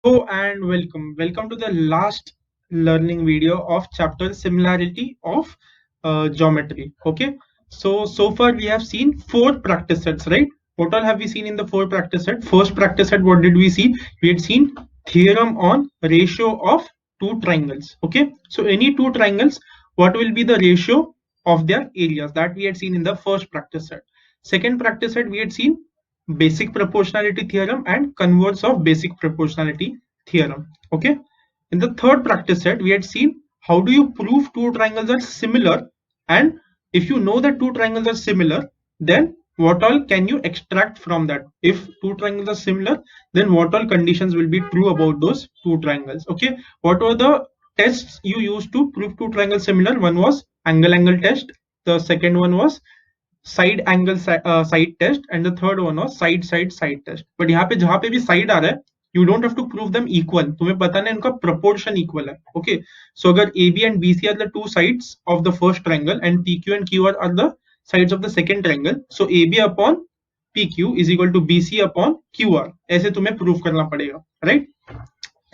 Hello and welcome to the last learning video of chapter Similarity of geometry. Okay, so far we have seen four practice sets, right? What all have we seen in the four practice set? First practice set, what did we see? We had seen theorem on ratio of two triangles. Okay, so any two triangles, what will be the ratio of their areas? That we had seen in the first practice set. Second practice set, we had seen basic proportionality theorem and converse of basic proportionality theorem. Okay, in the third practice set we had seen how do you prove two triangles are similar, and if you know that two triangles are similar, then what all can you extract from that? If two triangles are similar, then what all conditions will be true about those two triangles? Okay, what were the tests you used to prove two triangles similar? One was angle test, the second one was side angle side test and the third one was side test. But यहाँ पे जहां पे भी side आ रहा है, you don't have to prove them equal. तुम्हें पता नहीं इनका प्रोपोर्शन इक्वल है. ओके, सो अगर A B and B C are the two sides of the first triangle and P Q and Q R the sides of the second triangle, so A B upon P Q is equal to B C upon Q R. ऐसे तुम्हें prove करना पड़ेगा, right?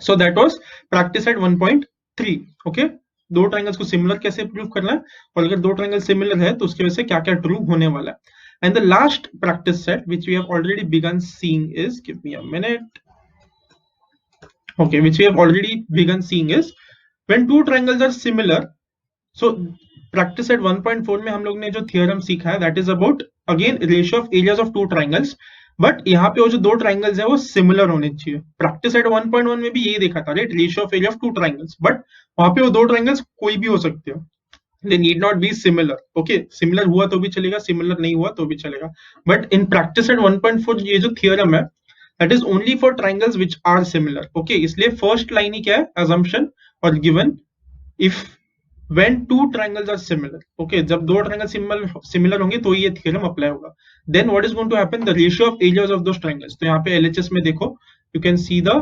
So that was practice at 1.3. Okay, दो triangles को similar कैसे prove करना है, और अगर दो ट्रायंगल सिमिलर है तो उसकी वजह से क्या क्या ट्रू होने वाला है. And the last practice set which we have already began seeing is, give me a minute. Okay, which we have already begun seeing is when two triangles are similar. So practice at 1.4 में हम लोग ने जो theorem सीखा है, that is about again ratio of areas of two triangles. But यहाँ पे वो जो दो ट्राइंगल्स है वो सिमिलर होने चाहिए. प्रैक्टिस एट 1.1 में भी यही देखा था, right? Ratio of area of two triangles. But वहां पे वो दो ट्राइंगल्स कोई भी हो सकते हो. They need not be similar. Okay, similar हुआ तो भी चलेगा, सिमिलर नहीं हुआ तो भी चलेगा. बट इन प्रैक्टिस एट 1.4 ये जो थियरम है, that is only for triangles which are similar. Okay, इसलिए फर्स्ट लाइन ही क्या है? अजम्पशन और given if when two triangles are similar. Okay, जब दो ट्रायंगल सिमिलर होंगे तो ये थ्योरम अप्लाई होगा. Then what is going to happen? The ratio of areas of those triangles. तो यहाँ पे LHS में देखो, you can see the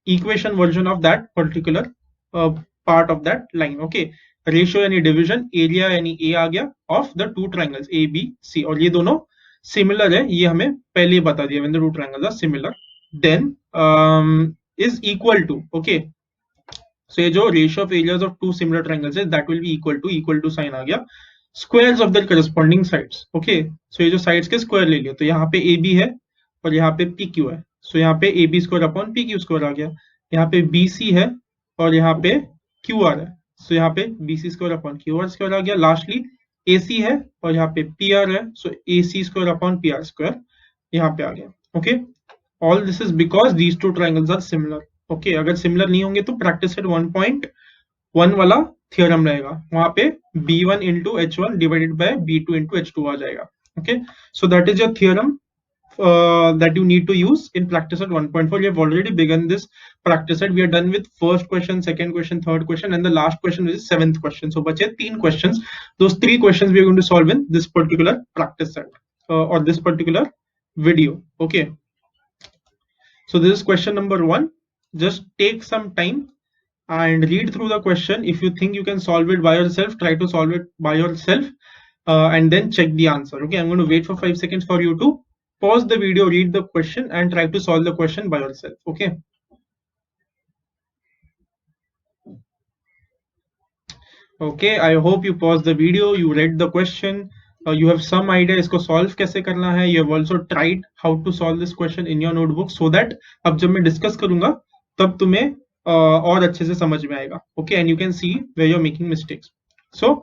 equation version of that particular part of that line. Okay, ratio यानी division, area यानी A आ गया of the two triangles A B C, और ये दोनों सिमिलर है, ये हमें पहले ही बता दिया. When the two triangles are similar, then is equal to. Okay, so ये जो ratio of areas of two similar triangles है, that will be equal to sine आ गया, squares of their corresponding sides. Okay, so ये जो sides के square ले लियो, तो यहाँ पे AB है और यहाँ पे PQ है. So यहाँ पे AB square upon PQ square आ गया. यहाँ पे BC है और यहाँ पे QR है. So यहाँ पे BC square upon QR square आ गया. Lastly AC है और यहाँ पे PR है. So AC square upon PR square यहाँ पे आ गया. Okay, all this is because these two triangles are similar. Okay, अगर सिमिलर नहीं होंगे तो प्रैक्टिस सेट 1.1 वाला थ्योरम रहेगा, वहां पे b1 into h1 divided by b2 into h2 आ जाएगा. Okay, so that is your theorem that you need to use in practice at 1.4. We have already begun this practice set. We are done with first question, second question, third question, and the last question is seventh question. So बचे 3 questions. Those 3 questions we are going to solve in this particular practice set or this particular video. Okay, so this is question number 1. Just take some time and read through the question. If you think you can solve it by yourself, try to solve it by yourself and then check the answer. Okay, I'm going to wait for 5 seconds for you to pause the video, read the question and try to solve the question by yourself. Okay, okay, I hope you paused the video, you read the question, you have some idea इसको solve कैसे करना है. You have also tried how to solve this question in your notebook so that अब जब मैं discuss करूंगा तब तुम्हें और अच्छे से समझ में आएगा. Okay, and you can see where you're making mistakes. So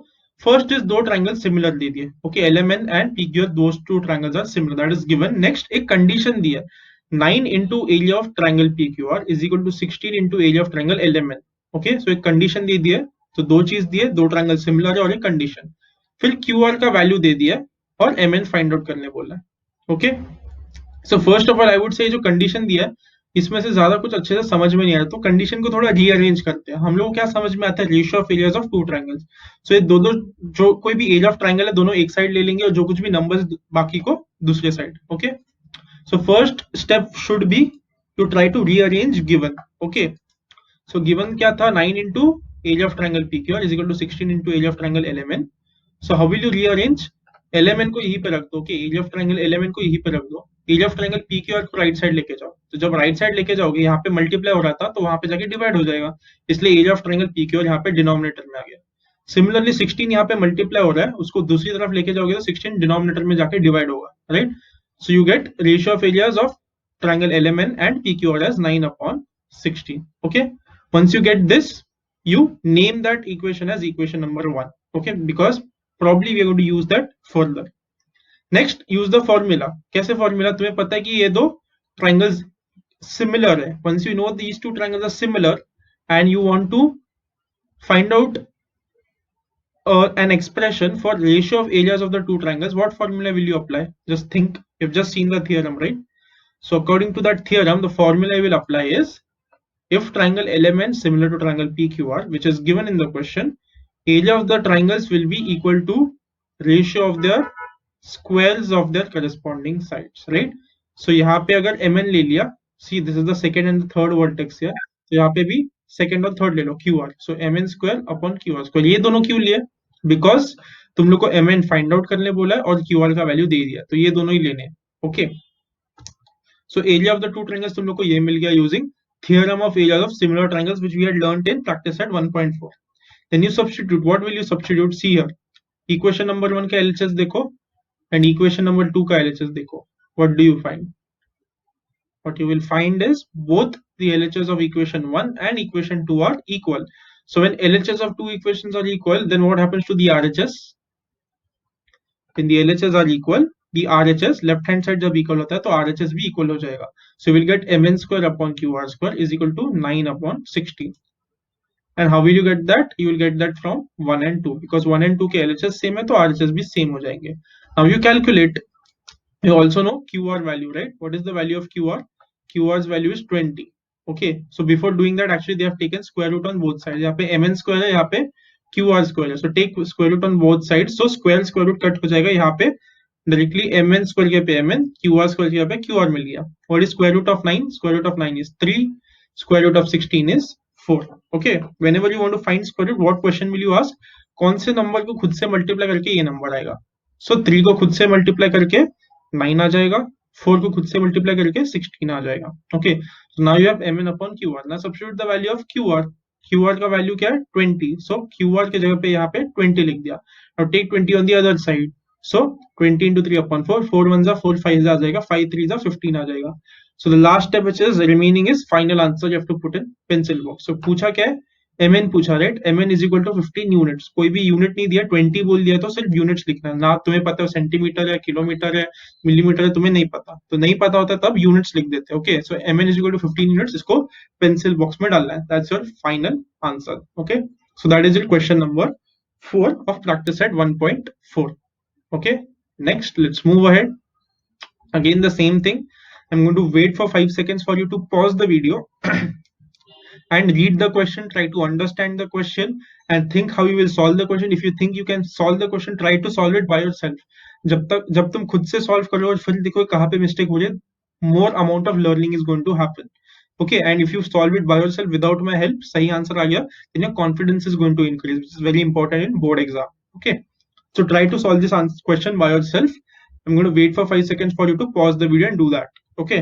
first is दो triangles similar दे दिए. Okay, LMN and PQ, those two triangles are similar, that is given. Next एक condition दी है, 9 into area of triangle PQR is equal to 16 into area of triangle LMN. Okay, so एक condition दे दी है, तो दो चीज दी है, दो ट्रायंगल सिमिलर है और एक कंडीशन. फिर QR का वैल्यू दे दिया और MN फाइंड आउट करने बोला है. Okay, so first of all I would say जो कंडीशन दिया है इसमें से ज्यादा कुछ अच्छे से समझ में नहीं आ रहा, तो कंडीशन को थोड़ा रीअरेंज करते हैं. हम लोग क्या समझ में आता है? Ratio of areas of two triangles. So ये दो जो कोई भी एरिया ऑफ ट्रायंगल है दोनों एक साइड ले लेंगे और जो कुछ भी नंबर्स बाकी को दूसरे side. Okay, so first step should be to try to rearrange given. Okay, so given क्या था? 9 into area of triangle PQR is equal to 16 into area of triangle LMN. So how will you rearrange? LMN को यहीं पे रख दो. Okay, area of triangle LMN को यहीं पे रख दो. Area of triangle P Q R को राइट साइड लेके जाओ, तो जब राइट साइड लेके जाओगे यहाँ पे मल्टीप्लाई हो रहा था तो वहां पे जाके डिवाइड हो जाएगा, इसलिए area of triangle P Q R यहाँ पे डिनोमिनेटर में आ गया। सिमिलरली 16 यहाँ पे मल्टीप्लाई हो रहा है, उसको दूसरी तरफ लेके जाओगे तो 16 डिनोमिनेटर में जाके डिवाइड होगा, right. So you get ratio of areas of triangle LMN and PQR as 9 upon 16. Okay. Once you get this, you name that equation as equation number 1. Okay. Because probably we are going to use that further. Next, use the formula. कैसे formula? तुम्हें पता है कि ये दो triangles similar है. Once you know these two triangles are similar and you want to find out an expression for ratio of areas of the two triangles, what formula will you apply? Just think. You've just seen the theorem, right? So according to that theorem, the formula I will apply is, if triangle LMN similar to triangle PQR, which is given in the question, area of the triangles will be equal to ratio of their squares of their corresponding sides, right? So यहाँ पे अगर MN ले लिया, see this is the second and the third vertex here, तो यहाँ पे भी second और third ले लो QR, so MN square upon QR square, ये दोनों क्यों लिए? Because तुम लोग को MN find out करने बोला है और QR का वैल्यू दे दिया, तो ये दोनों ही लेने हैं, okay? So area of the two triangles तुम लोग को ये मिल गया using theorem of areas of similar triangles which we had learnt in practice at 1.4. Then you substitute. What will you substitute? See here. Equation number 1 का LHS देखो and equation number 2 का LHS देखो. What do you find? What you will find is both the LHS of equation 1 and equation 2 are equal. So when LHS of two equations are equal, then what happens to the RHS? When the LHS are equal, the RHS left hand side जब equal होता है तो RHS भी equal हो जाएगा. So you will get mn square upon qr square is equal to 9 upon 16. And how will you get that? You will get that from 1 and 2 because 1 and 2 के LHS same है तो RHS भी same हो जाएंगे. Now you calculate. You also know QR value, right? What is the value of QR? QR's value is 20. Okay. So before doing that, actually they have taken square root on both sides. यहाँ पे mn square है, यहाँ पे QR square है. So take square root on both sides. So square root cut हो जाएगा यहाँ पे directly mn square के पे mn, QR square के पे QR मिल गया. What is square root of 9? Square root of 9 is 3. Square root of 16 is 4. Okay. Whenever you want to find square root, what question will you ask? कौन से number को खुद से multiply करके ये नंबर आएगा? So 3 को खुद से मल्टीप्लाई करके 9 आ जाएगा, 4 को खुद से मल्टीप्लाई करके 16 आ जाएगा. Okay, so now you have mn upon qr. Now substitute the value of qr. qr का वैल्यू क्या है? 20. सो qr के जगह पे यहाँ पे 20 लिख दिया. Now take 20 on the other side. So 20 into 3 upon 4, 4 1 जा 4 5 आ जाएगा, 5 3 जा 15 आ जाएगा. So the last step which is remaining is final answer you have to put in pencil box. So पूछा क्या है? mn पूछा, राइट? mn is equal to 15 units. कोई भी यूनिट नहीं दिया, 20 बोल दिया तो सिर्फ यूनिट्स लिखना है. ना तुम्हें पता है सेंटीमीटर है, किलोमीटर है, मिलीमीटर है, तुम्हें नहीं पता, तो नहीं पता होता तब यूनिट्स लिख देते. Okay, so mn is equal to 15 units, इसको पेंसिल बॉक्स में डालना है. That's your final answer. Okay, so that is your question number 4 of practice set 1.4. Okay, next let's move ahead. Again the same thing. I'm going to wait for 5 seconds for you to pause the video and read the question, try to understand the question and think how you will solve the question. If you think you can solve the question, try to solve it by yourself. जब तुम खुद से solve करो और फिर देखो कहाँ पे mistake हो जाए, more amount of learning is going to happen. Okay, and if you solve it by yourself without my help, सही answer आ गया, then your confidence is going to increase, which is very important in board exam. Okay, so try to solve this question by yourself. I'm going to wait for 5 seconds for you to pause the video and do that. Okay.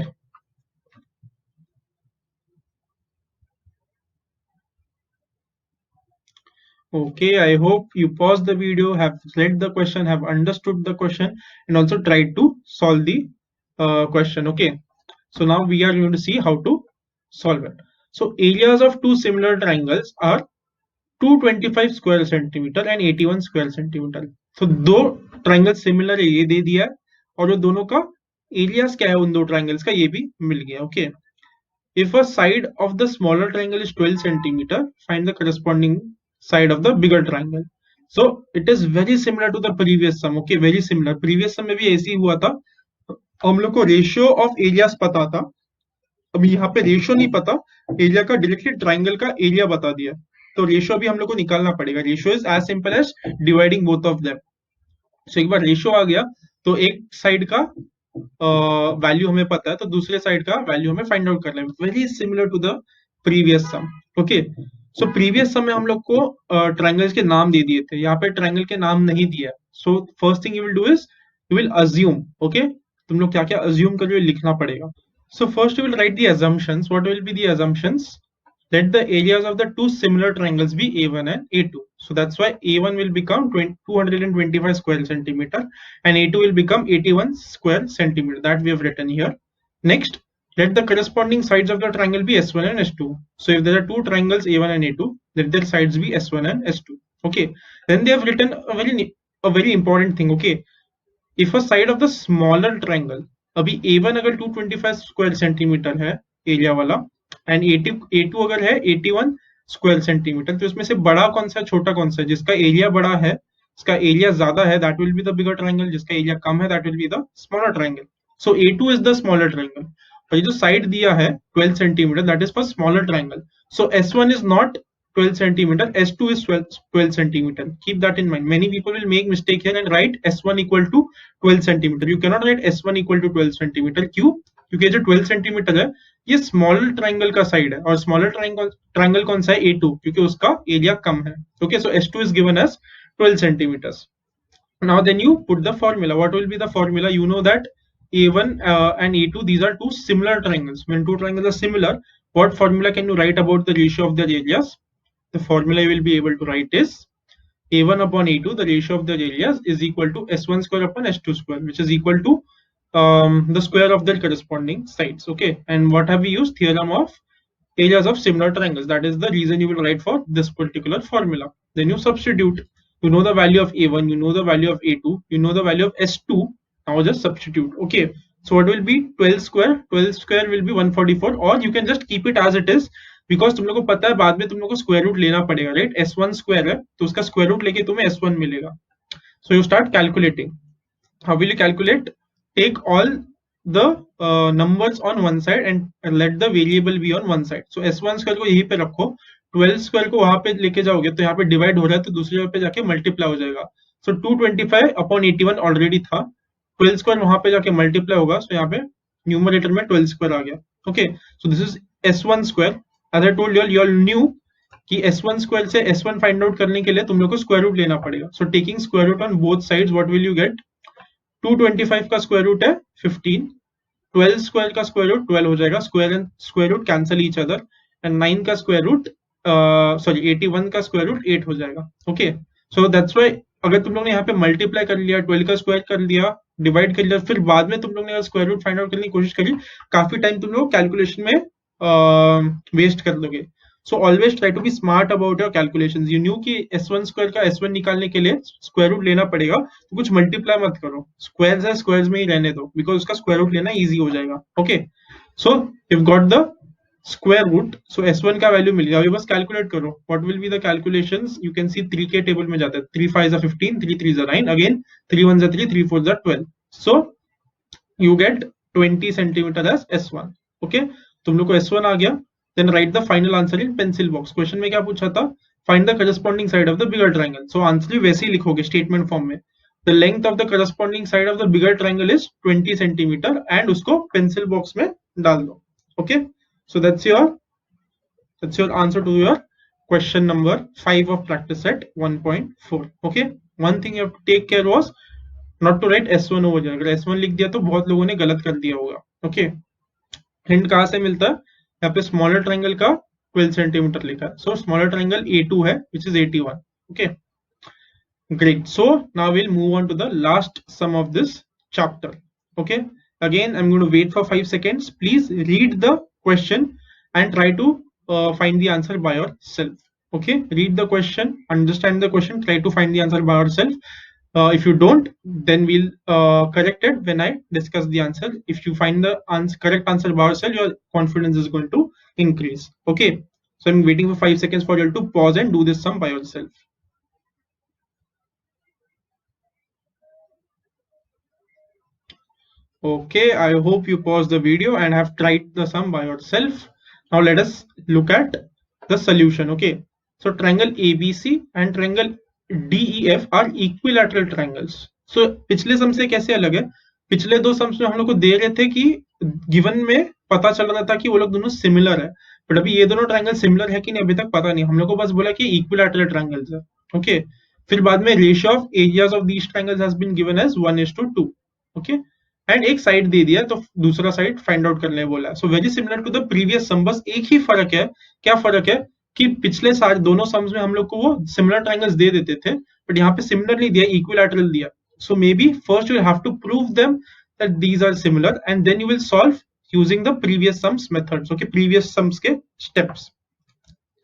Okay, I hope you paused the video, have read the question, have understood the question, and also tried to solve the question. Okay, so now we are going to see how to solve it. So areas of two similar triangles are 225 square centimeter and 81 square centimeter. So दो triangle similar है, ये दे दिया, और वो दोनों का areas क्या है उन दो ट्राइंगल्स का ये भी मिल गया. Okay, if a side of the smaller triangle is 12 centimeter, find the corresponding side of the bigger triangle. So it is very similar to the previous sum. Okay, very similar. Previous sum में भी ऐसे ही हुआ था, हम लोग को ratio of areas पता था. अब यहाँ पे रेशियो नहीं पता, एरिया का डायरेक्टली ट्राइंगल का एरिया बता दिया, तो रेशियो भी हम लोग को निकालना पड़ेगा. Ratio is as simple as dividing both of them. So एक बार रेशियो आ गया तो एक साइड का वैल्यू हमें पता है, तो दूसरे साइड का वैल्यू हमें फाइंड आउट करना है. Very similar to the previous sum. Okay, so previous sum में हम लोग को ट्राइंगल्स के नाम दे दिए थे, यहाँ पे ट्राइंगल के नाम नहीं दिया. So first thing you will do is you will assume. Okay, तुम लोग क्या क्या अज्यूम कर रहे हो लिखना पड़ेगा. So first you will write the assumptions. What will be the assumptions? Let the areas of the two similar triangles be A1 and A2. So that's why A1 will become 225 square centimeter and A2 will become 81 square centimeter. That we have written here. Next, let the corresponding sides of the triangle be S1 and S2. So if there are two triangles A1 and A2, let their sides be S1 and S2. Okay. Then they have written a very important thing. Okay, if a side of the smaller triangle, अभी A1 अगर 225 square centimetre है area वाला and A2 अगर है 81 square centimetre, तो इसमें से बड़ा कौन सा है छोटा कौन सा है? जिसका एरिया बड़ा है, इसका एरिया ज्यादा है, that will be the bigger triangle. जिसका एरिया कम है, that will be the smaller triangle. So A2 is the smaller triangle और ये जो साइड दिया है 12 centimetre, that is for smaller triangle. So S1 is not 12 centimeter, S2 is 12 centimeter. Keep that in mind. Many people will make mistake here and write S1 equal to 12 centimeter. You cannot write S1 equal to 12 centimeter. क्यों? क्योंकि जो 12 centimetre है ये small triangle का side है और smaller triangle कौन सा है? A2, क्योंकि उसका एरिया कम है. Okay, so S2 is given as 12 centimeters. Now then you put the formula. What will be the formula? You know that A1 and A2, these are two similar triangles. When two triangles are similar, what formula can you write about the ratio of their areas? The formula you will be able to write is A1 upon A2, the ratio of the areas is equal to S1 square upon S2 square, which is equal to the square of their corresponding sides. Okay, and what have we used? Theorem of areas of similar triangles. That is the reason you will write for this particular formula. Then you substitute. You know the value of A1, you know the value of A2, you know the value of S2. Now just substitute. Okay, so what will be 12 square? 12 square will be 144, or you can just keep it as it is, because तुम लोग को पता है बाद में तुम लोग को स्क्वायर रूट लेना पड़ेगा, राइट? S1 स्क्वायर है तो उसका स्क्वायर रूट लेके तुम्हें S1 मिलेगा. So you start calculating. How will you calculate? Take all the numbers on one side and let the variable be on one side. So S1 square को यहीं पे रखो, 12 स्क्वायर को वहां पे लेके जाओगे तो यहाँ पे डिवाइड हो रहा है तो दूसरी जगह पे जाके मल्टीप्लाई हो जाएगा. सो 225 अपॉन 81 ऑलरेडी था, 12 स्क्वायर वहां पे जाके मल्टीप्लाई होगा, सो यहाँ पे न्यूमरेटर में 12 स्क्वायर आ गया. Okay, so this is S1 square. As I told you all knew कि S1 स्क्वायर से S1 फाइंड आउट करने के लिए तुम लोग को स्क्वायर रूट लेना पड़ेगा. So taking square root on both sides, what will you get? 225 का स्क्वायर रूट है 15, 12 स्क्वायर का स्क्वायर रूट 12 हो जाएगा, square and square root cancel each other, and 9 का स्क्वायर रूट सॉरी 81 का स्क्वायर रूट 8 हो जाएगा. ओके, सो दैट्स व्हाई अगर तुम लोग ने यहाँ पे मल्टीप्लाई कर लिया, 12 का स्क्वायर कर लिया, डिवाइड कर लिया, फिर बाद में तुम लोग ने स्क्वायर रूट फाइंड आउट करने की कोशिश करी, काफी टाइम तुम लोग कैलकुलेशन में वेस्ट कर दोगे. So always try to be smart about your calculations. You knew कि S1 स्क्वायर का S1 निकालने के लिए स्क्वायर रूट लेना पड़ेगा, तो कुछ मल्टीप्लाई मत करो, स्क्वायर्स है स्क्वायर्स में ही रहने दो, बिकॉज उसका स्क्वायर रूट लेना इजी हो जाएगा. Okay, so if got the square root, so S1 का वैल्यू मिल गया. अभी बस कैलकुलेट करो. What will be the calculations? You can see 3 के टेबल में जाता है. 3 5 15, 3 3 9, again 3 1 3, 3 4 12. So you get 20 centimeter as S1. Okay, तुम लोग को S1 आ गया. Then write the final answer in pencil box. Question में क्या पूछा था? Find the corresponding side of the bigger triangle. So answer भी वैसे ही लिखोगे स्टेटमेंट फॉर्म में. The length of the corresponding side of the bigger triangle is 20 centimeter and उसको pencil box में डाल दो. Okay, so that's your answer to your question number 5 of practice set 1.4. Okay, one thing you have to take care was not to write S1 over here. अगर S1 लिख दिया तो बहुत लोगों ने गलत कर दिया होगा. ओके, हिंट कहाँ से मिलता है? यहाँ पे स्मॉलर ट्राइंगल का 12 सेंटीमीटर लिखा है, सो स्मॉलर ट्राइंगल A2 है which is 81. Okay, great. So now we'll move on to the last sum of this chapter. Okay, again I'm going to wait for 5 seconds. Please read the question and try to find the answer by yourself. Okay, read the question, understand the question, try to find the answer by yourself. If you don't, then we'll correct it when I discuss the answer. If you find the correct answer by yourself, your confidence is going to increase. Okay, so I'm waiting for 5 seconds for you to pause and do this sum by yourself. Okay, I hope you paused the video and have tried the sum by yourself. Now let us look at the solution. Okay, so triangle ABC and triangle DEF are equilateral triangles. So पिछले सम से कैसे अलग है? पिछले दो sums में हम लोग को दे रहे थे कि गिवन में पता चल रहा था कि वो लोग दोनों सिमिलर है, बट अभी ये दोनों ट्रायंगल सिमिलर है कि नहीं अभी तक पता नहीं. हम लोग को बस बोला कि इक्विलैटरल ट्रायंगल्स है. ओके, फिर बाद में ratio of areas of these triangles has been given as 1:2. Okay, and एक साइड दे दिया तो दूसरा साइड फाइंड आउट करने बोला है. So very similar to the previous sum, बस एक ही फर्क है. क्या फर्क है कि पिछले सारे दोनों सम्स में हम लोग को वो सिमिलर ट्राइंगल्स दे देते थे, बट यहाँ पे सिमिलर नहीं दिया, इक्विलैटरल दिया. So may be first you have to prove them that these are similar and then you will solve using the previous sums methods. Okay, previous sums ke steps.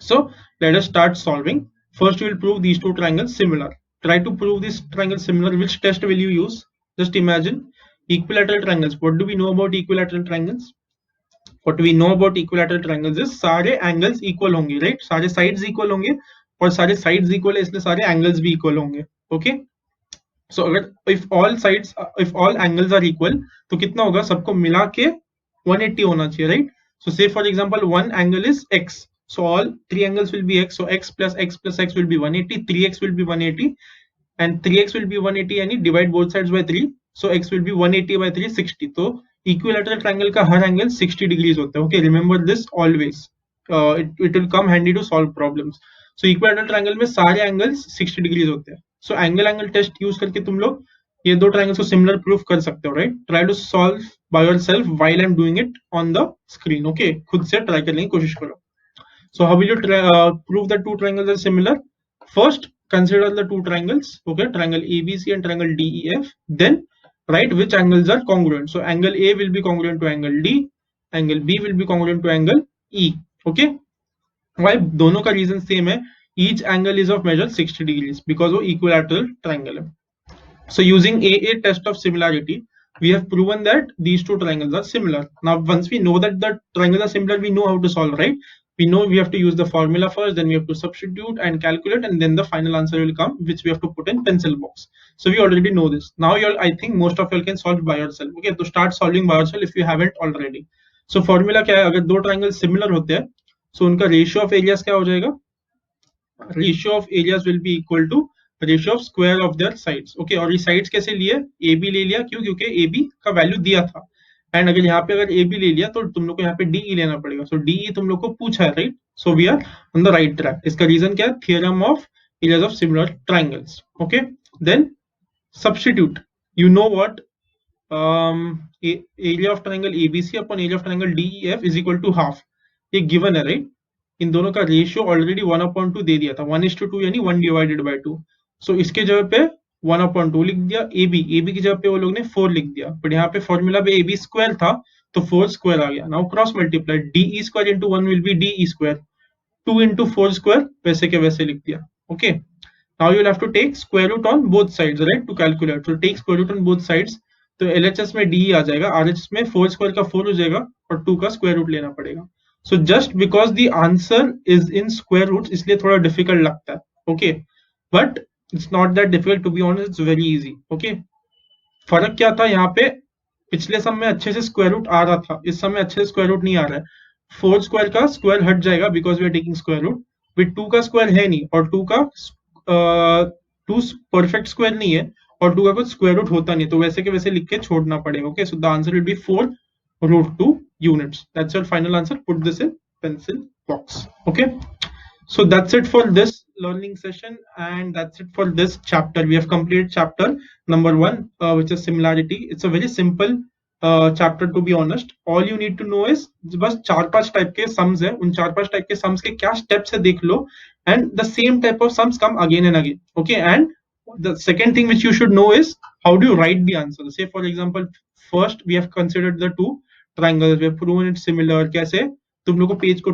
So let us start solving. First you will prove these two triangles similar. Try to prove this triangle similar. Which test will you use? Just imagine equilateral triangles. What do we know about equilateral triangles? What we know about equilateral triangles is सारे angles equal होंगे, right? सारे sides equal होंगे और सारे sides equal है इसलिए सारे angles भी equal होंगे. Okay, so अगर if all angles are equal तो कितना होगा, सबको मिला के 180 होना चाहिए, right? So say for example one angle is x, so all three angles will be x, so x plus x plus x will be 180, 3x will be 180 and 3x will be 180 यानी divide both sides by 3, so x will be 180 by 3 60. तो equilateral triangle का हर angle 60 degrees होता है. Okay, remember this always. It will come handy to solve problems. So equilateral triangle में सारे angles 60 degrees होते हैं. So angle test use करके तुम लोग ये दो triangles को similar proof कर सकते हो, right? Try to solve by yourself while I'm doing it on the screen. Okay, खुद से try करने की कोशिश करो. So how will you prove that two triangles are similar? First, consider the two triangles. Okay, triangle ABC and triangle DEF. Then write which angles are congruent. So angle A will be congruent to angle D. Angle B will be congruent to angle E. Okay. Why? दोनों का reason same है. Each angle is of measure 60 degrees because वो equilateral triangle है. So using AA test of similarity, we have proven that these two triangles are similar. Now once we know that the triangles are similar, we know how to solve, right? We know we have to use the formula first, then we have to substitute and calculate, and then the final answer will come, which we have to put in pencil box. So we already know this. Now I think most of you can solve by yourself. Okay, to start solving by yourself if you haven't already. So formula क्या है? अगर दो triangles similar होते हैं, so उनका ratio of areas क्या हो जाएगा? Ratio of areas will be equal to ratio of square of their sides. Okay, और ये साइड्स कैसे लिए? ए बी ले लिया, क्यों? क्योंकि ए बी का वैल्यू दिया था. एंड अगर यहाँ पे अगर ए बी ले लिया तो तुम लोग को यहाँ पे डी लेना पड़ेगा. सो डी तुम लोग को पूछा है, right? So we are on the right track. इसका रीजन क्या है? Theorem of areas of similar triangles. Okay, then substitute. You know what area of triangle ABC upon area of triangle DEF is equal to half. ये given है, right? इन दोनों का ratio already 1/2 दे दिया था, 1:2 यानी 1 डिवाइडेड बाय 2. सो इसके जगह पे 1/2 लिख दिया. एबी की जगह पे वो लोग ने 4 लिख दिया, बट यहाँ पे फॉर्मूला पे एबी स्क्वायर था तो 4 स्क्वायर आ गया. Now cross multiply, DE square into 1 will be DE square, 2 into 4 square वैसे के वैसे लिख दिया. Okay, now you will have to take square root on both sides, right, to calculate. So take square root on both sides. तो LHS में D आ जाएगा, RHS में 4 स्क्वायर का 4 हो जाएगा और 2 का स्क्वायर रूट लेना पड़ेगा. So just because the answer is in square root इसलिए थोड़ा डिफिकल्ट लगता है. Okay, but it's not that difficult, to be honest, it's very easy. Okay, फर्क क्या था यहाँ पे? पिछले सम में अच्छे से स्क्वायर रूट आ रहा था, इस सम में अच्छे से स्क्वायर रूट नहीं आ रहा है. 4 स्क्वायर का स्क्वायर हट जाएगा because we are taking square root, with 2 का स्क्वायर है नहीं और 2 का 2 परफेक्ट स्क्वायर नहीं है और 2 का कुछ स्क्वायर रूट होता नहीं, तो वैसे के वैसे लिख के छोड़ना पड़ेगा. Okay, so the answer will be 4√2 units. That's your final answer. Put this in pencil box. Okay, so that's it for this learning session and that's it for this chapter. We have completed chapter number 1, which is similarity. It's a very simple chapter, to be honest. All you need to know is बस 4-5 type के sums है, उन 4-5 type के sums के क्या steps है देख लो, and the same type of sums come again and again. Okay, and the second thing which you should know is how do you write the answer. Say for example, first we have considered the two triangles, we have proven it similar. कैसे? तुम लोग को page को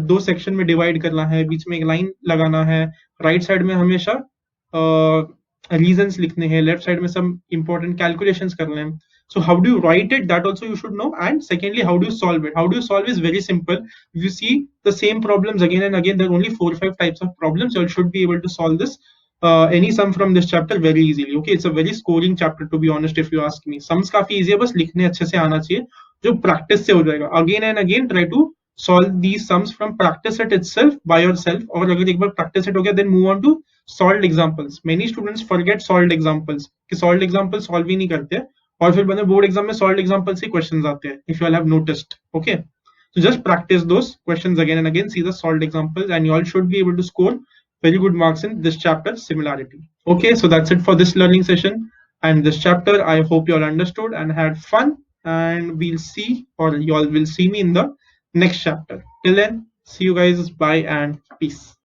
2 section में divide करना है, बीच में एक लाइन लगाना है, राइट साइड में हमेशा रीजंस लिखने हैं, लेफ्ट साइड में सब इंपॉर्टेंट कैलकुलेशंस करने हैं. So how do you write it? That also you should know. And secondly, how do you solve it? How do you solve is very simple. If you see the same problems again and again, there are only 4 or 5 types of problems. So you should be able to solve this any sum from this chapter very easily. Okay, it's a very scoring chapter, to be honest, if you ask me. Sums काफी easy है, बस लिखने अच्छे से आना चाहिए, जो practice से हो जाएगा. Again and again try to solve these sums from practice set itself by yourself. और अगर एक बार practice set हो गया, then move on to solved examples. Many students forget solved examples, कि solved examples solve ही नहीं करते और फिर बने बोर्ड एग्जाम में solved examples से questions आते हैं, if you all have noticed. Okay, so just practice those questions again and again, see the solved examples, and you all should be able to score very good marks in this chapter, similarity. Okay, so that's it for this learning session. and this chapter. I hope you all understood and had fun, and we'll see, or you all will see me in the next chapter. Till then, see you guys. Bye and peace.